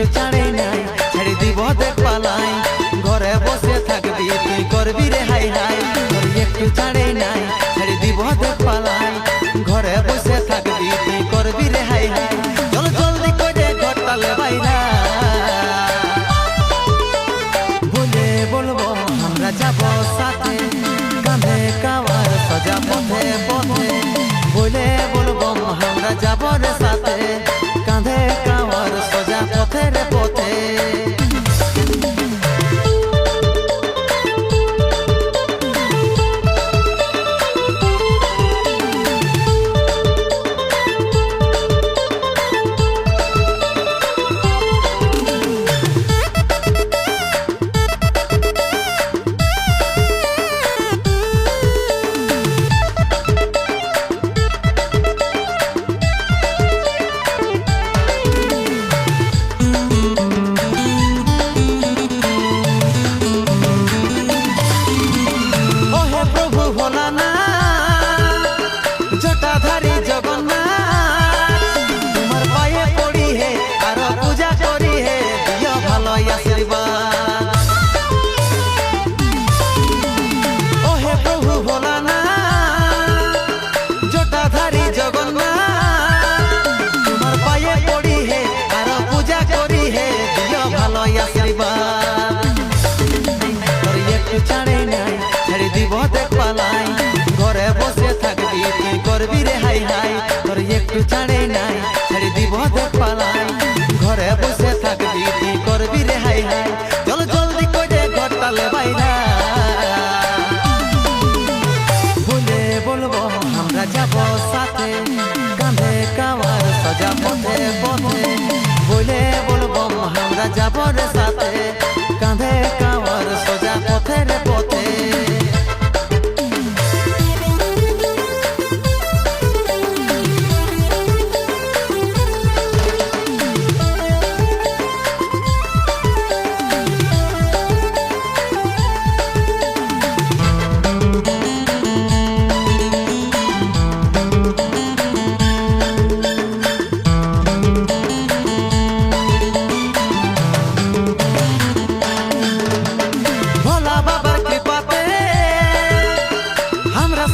একটু ছাড়ে নাই ছেড়ে দিব দেখ পালাই ঘরে বসে থাকবি তুই করবি রে হাই হাই তোর একটু ছাড়ে নাই ছেড়ে দিব দেখ পালাই ঘরে বসে থাকবি তুই করবি রে হাই হাই চল জলদি করে ঘরটালে বাইরা বলে বলবো আমরা যাব সাথে কাঁধে কাওয়ার সজা পথে পথে বলে বলবো আমরা যাব রে সাথে কাঁধে কাওয়ার সজা পথে রে পথে জটাধারী জগন্নাথ তোমার পায়ে পড়ি হে আর পূজা করি হে দিও ভালো আশীর্বাদ ও হে প্রভু ভোলানাথ জটাধারী জগন্নাথ তোমার পায়ে পড়ি হে আর পূজা করি হে দিও ভালো আশীর্বাদ তোর একটু ছাড়ে নাই ছেড়ে দিব দেখ পালাই ঘরে বসে থাকবি তুই করবি রে হাই হাই তোর একটু ছাড়ে নাই ছেড়ে দিব দেখ পালাই ঘরে বসে থাকবি তুই করবি রে হাই হাই চল জলদি করে ঘরটালে বাইরা বলে বলবো আমরা যাব সাথে কাঁধে কাওয়ার সজা পথে পথে বলে বলবো আমরা যাব রে সাথে কাঁধে কাওয়ার সজা পথে রে পথে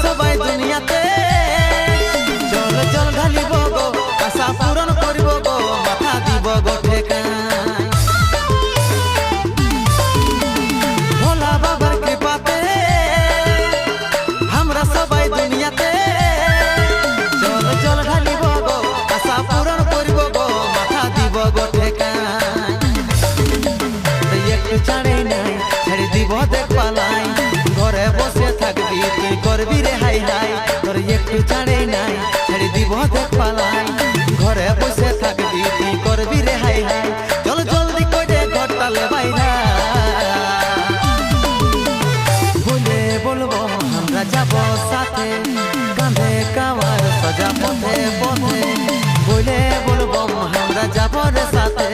সবাই দুনিয়াতে চল চল ঢালিব গো আশা পূরণ করিব গো মাথা দিব গো ঠেকায় ভোলা বাবার কৃপাতে আমরা সবাই দুনিয়াতে চল চল ঢালিব গো আশা পূরণ করিব গো মাথা দিব গো ঠেকায় একটু ছাড়ে নাই ছেড়ে দিব দেখ পালাই ঘরে বসে থাকবি তুই করবি রে হাই হাই তোর একটু ছাড়ে নাই ছেড়ে দিব দেখ পালাই ঘরে বসে থাকবি তুই করবি রে হাই হাই চল জলদি করে ঘরটালে বাইরা বলে বলবো আমরা যাব সাথে কাঁধে কাওয়ার সজা পথে পথে বলে বলবো আমরা যাব রে সাথে